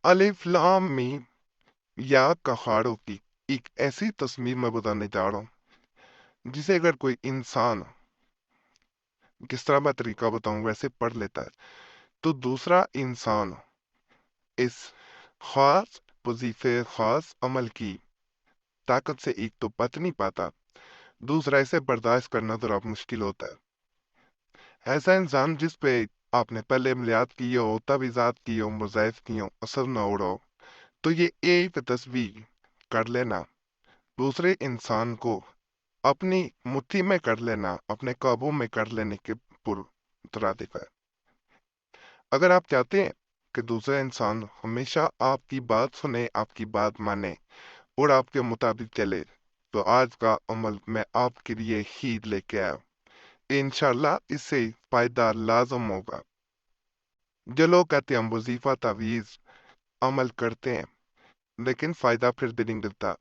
الف لام میم یا کہاڑوں کی ایک ایسی تصویر میں بتانے جا رہا ہوں جسے اگر کوئی انسان کس طرح میں طریقہ بتاؤں ویسے پڑھ لیتا ہے تو دوسرا انسان اس خاص وظیفے خاص عمل کی طاقت سے ایک تو بچ نہیں پاتا، دوسرا اسے برداشت کرنا ذرا مشکل ہوتا ہے۔ ایسا انسان جس پہ آپ نے پہلے عملیات کیے ہو، تجویزات کی ہو، وظائف کی ہو، اثر نہ ہو رہا ہو، تو یہ ایک تصویر کر لینا دوسرے انسان کو اپنی مٹھی میں کر لینا، اپنے قابو میں کر لینے کے پر مترادف ہے۔ اگر آپ چاہتے ہیں کہ دوسرا انسان ہمیشہ آپ کی بات سنے، آپ کی بات مانے اور آپ کے مطابق چلے، تو آج کا عمل میں آپ کے لیے ہی لے کے آیا ہوں۔ انشاءاللہ اس سے فائدہ لازم ہوگا۔ جو لوگ کہتے ہیں ہم وظیفہ تعویذ عمل کرتے ہیں لیکن فائدہ پھر بھی نہیں ملتا،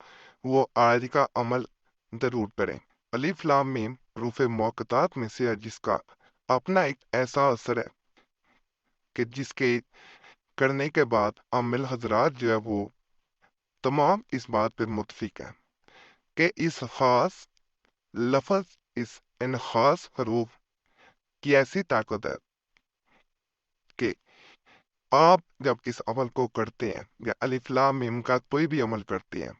وہ آج کا عمل ضرور کریں۔ الف لام میم حروف موقتات میں سے ہے جس کا اپنا ایک ایسا اثر ہے کہ جس کے کرنے کے بعد عامل حضرات جو ہے وہ تمام اس بات پر متفق ہیں کہ اس خاص لفظ، ان خاص حروف کی ایسی طاقت ہے کہ آپ جب اس عمل کو کرتے ہیں یا الف لام میم کا کوئی بھی عمل کرتے ہیں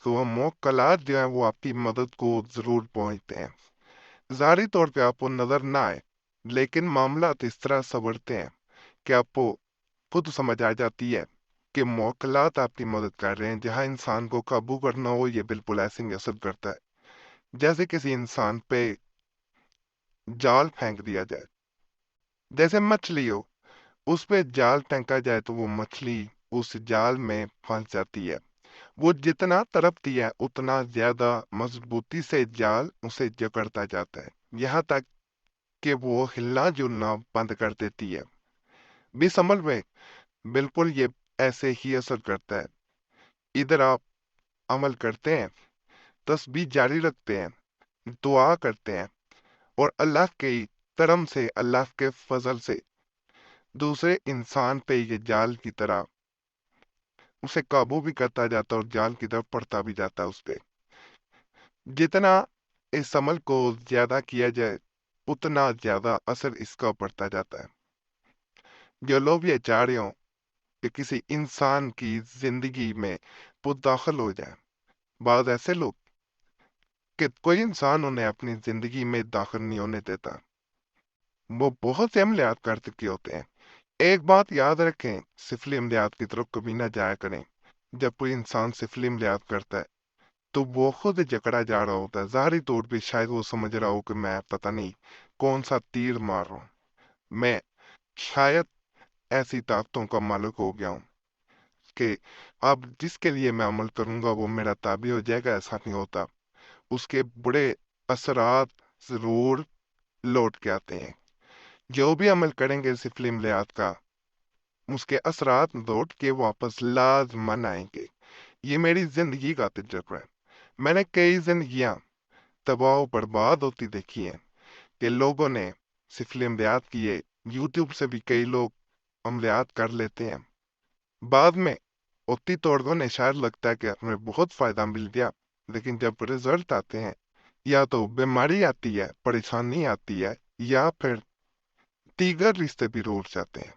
تو وہ موکلات جو ہیں وہ آپ کی مدد کو ضرور پہنچتے ہیں۔ ظاہری طور پہ آپ کو نظر نہ آئے لیکن معاملات اس طرح سنورتے ہیں کہ آپ کو خود سمجھ آ جاتی ہے کہ موکلات آپ کی مدد کر رہے ہیں۔ جہاں انسان کو قابو کرنا ہو یہ بالکل ایسے ہی اثر کرتا ہے جیسے کسی انسان پہ جال پھینک دیا جائے، جیسے مچھلی ہو، اس پہ جال پھینکا جائے تو وہ مچھلی اس جال میں پھنس جاتی ہے۔ وہ جتنا تڑپتی ہے اتنا زیادہ مضبوطی سے جال اسے جکڑتا جاتا ہے، یہاں تک کہ وہ ہلنا جلنا بند کر دیتی ہے۔ بھی عمل میں بالکل یہ ایسے ہی اثر کرتا ہے۔ ادھر آپ عمل کرتے ہیں، تسبیح جاری رکھتے ہیں، دعا کرتے ہیں اور اللہ کے کرم سے، اللہ کے فضل سے دوسرے انسان پہ یہ جال کی طرح اسے قابو بھی کرتا جاتا اور جال کی طرف پڑتا بھی جاتا اس پہ۔ جتنا اس عمل کو زیادہ کیا جائے اتنا زیادہ اثر اس کا پڑتا جاتا ہے۔ جو لوگ یہ چاہ رہے ہوں کہ کسی انسان کی زندگی میں وہ داخل ہو جائے، بعض ایسے لوگ کہ کوئی انسان انہیں اپنی زندگی میں داخل نہیں ہونے دیتا، وہ بہت سے عملیات کر چکے ہوتے ہیں۔ ایک بات یاد رکھیں، سفلی عملیات کی طرف کبھی نہ جایا کریں۔ جب کوئی انسان سفلی عملیات کرتا ہے تو وہ خود جکڑا جا رہا ہوتا ہے، ظاہری طور پہ شاید وہ سمجھ رہا ہو کہ میں پتہ نہیں کون سا تیر مار رہا ہوں، میں شاید ایسی طاقتوں کا مالک ہو گیا ہوں کہ اب جس کے لیے میں عمل کروں گا وہ میرا تابع ہو جائے گا۔ ایسا نہیں ہوتا، اس کے بڑے اثرات ضرور لوٹ کے آتے ہیں۔ جو بھی عمل کریں گے سفلی عملیات کا، اس کے اثرات لوٹ کے واپس لازماً آئیں گے۔ یہ میری زندگی کا تجربہ ہے۔ میں نے کئی زندگیاں تباہ و برباد ہوتی دیکھی ہیں کہ لوگوں نے سفلی عملیات کیے، یوٹیوب سے بھی کئی لوگ عملیات کر لیتے ہیں، بعد میں اتی توڑ نے شاید لگتا ہے کہ ہمیں بہت فائدہ مل گیا، لیکن جب رزلٹ آتے ہیں یا تو بیماری آتی ہے، پریشانی آتی ہے، یا پھر دیگر رشتے بھی روٹ جاتے ہیں،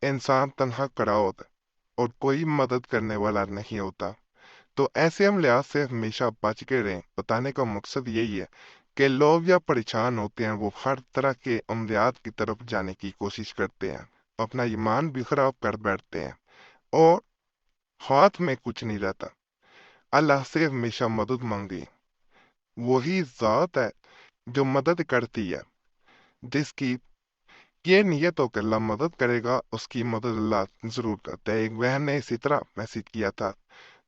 انسان تنہا کھڑا ہوتا ہے اور کوئی مدد کرنے والا نہیں ہوتا۔ تو ایسے عملیات سے ہمیشہ بچ کے رہیں۔ بتانے کا مقصد یہی ہے کہ لوگ یا پریشان ہوتے ہیں وہ ہر طرح کے عملیات کی طرف جانے کی کوشش کرتے ہیں، اپنا ایمان بھی خراب کر بیٹھتے ہیں اور ہاتھ میں کچھ نہیں رہتا۔ اللہ سے ہمیشہ مدد مانگی، وہی ذات ہے جو مدد کرتی ہے۔ جس کی یہ نیت ہو کہ اللہ مدد کرے گا، اس کی مدد اللہ ضرور کرتا ہے۔ ایک بہن نے اسی طرح میسج کیا تھا،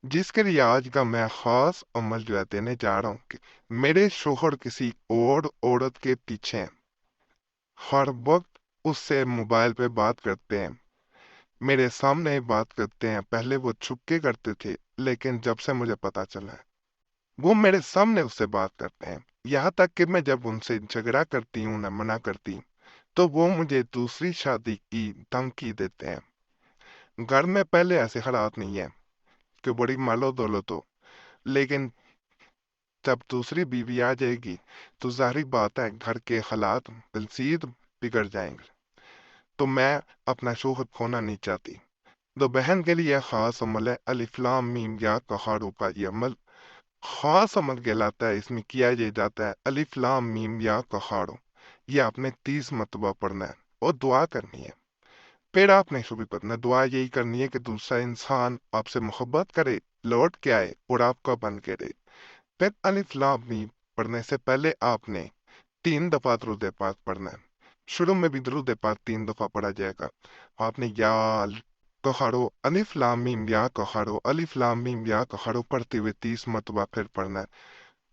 جس کے لیے آج کا میں خاص عمل جو ہے دینے جا رہا ہوں کہ میرے شوہر کسی اور عورت کے پیچھے ہیں، ہر وقت اس سے موبائل پہ بات کرتے ہیں، میرے سامنے بات کرتے ہیں۔ پہلے وہ چھپ کے کرتے تھے لیکن جب سے مجھے پتا چلا ہے وہ میرے سامنے اس سے بات کرتے ہیں، یہاں تک کہ میں جب ان سے جھگڑا کرتی ہوں نہ منع کرتی ہوں تو وہ مجھے دوسری شادی کی دھمکی دیتے ہیں۔ گھر میں پہلے ایسے حالات نہیں ہیں کہ بڑی مال و دولت ہو، لیکن جب دوسری بیوی آ جائے گی تو ظاہری بات ہے گھر کے حالات مزید بگڑ جائیں گے۔ تو میں اپنا شوہر کھونا نہیں چاہتی۔ تو بہن کے لیے خاص عمل ہے الف لام میم یا کہاڑوں کا یہ عمل خاص عمل کہلاتا ہے۔ اس میں کیا یہ جاتا ہے الف لام میم یا کہاڑوں، یہ آپ نے 30 مرتبہ پڑھنا ہے اور دعا کرنی ہے۔ پھر آپ نے شروع کرنا ہے، دعا یہی کرنی ہے کہ دوسرا انسان آپ سے محبت کرے، لوٹ کے آئے اور آپ کا بن کے رہے۔ پھر الف لام میم پڑھنے سے پہلے آپ نے 3 دفعہ درود پاک پڑھنا ہے۔ شروع میں بھی درود پاک 3 دفعہ پڑھا جائے گا۔ آپ نے یا کہاڑو الف لام میم یا کہاڑو الف لام میم یا کہاڑو پڑھتے ہوئے 30 مرتبہ پھر پڑھنا ہے۔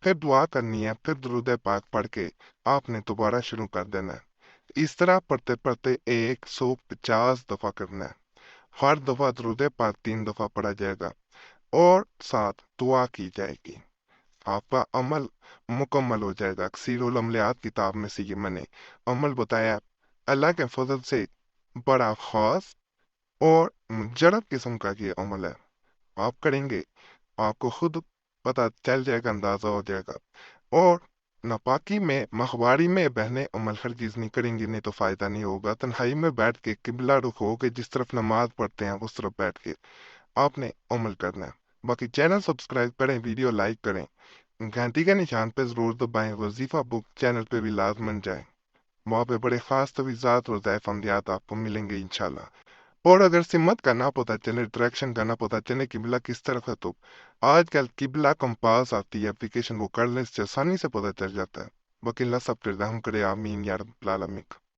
پھر دعا کرنی ہے، پھر درود پاک پڑھ کے آپ نے دوبارہ شروع کر دینا ہے۔ اس طرح پڑھتے پڑھتے 150 دفعہ کرنا ہے۔ ہر دفعہ درود پاک 3 دفعہ پڑھا جائے گا اور ساتھ دعا کی جائے گی۔ آپ کا عمل مکمل ہو جائے گا۔ کثیر العملیات کتاب میں سے یہ میں نے عمل بتایا، اللہ کے فضل سے بڑا خاص اور مجرد قسم کا یہ عمل ہے۔ آپ کریں گے، آپ کو خود پتہ چل جائے گا، اندازہ ہو جائے گا۔ اور ناپاکی میں مخباری میں بہنیں عمل ہرگز نہیں کریں گی، نہیں تو فائدہ نہیں ہوگا۔ تنہائی میں بیٹھ کے قبلہ رخ ہو کے جس طرف نماز پڑھتے ہیں اس طرف بیٹھ کے آپ نے عمل کرنا ہے۔ باقی چینل سبسکرائب کریں، ویڈیو لائک کریں، گھنٹی کے نشان پہ ضرور دبائیں، وظیفہ بک چینل پہ بھی لازمن جائیں، وہاں پہ بڑے خاص تویزات اور ضعیف عملیات آپ کو ملیں گے انشاءاللہ۔ اور اگر سمت کا نہ پتہ چلے، ڈائریکشن کا نہ پتہ چلے قبلہ کس طرف ہے، تو آج کل قبلہ کمپاس آتی ہے اپلیکیشن، وہ کر لیں، اس سے آسانی سے پتہ چل جاتا ہے۔ باقی اللہ سب پہ رحم کرے، آمین یا رب العالمین۔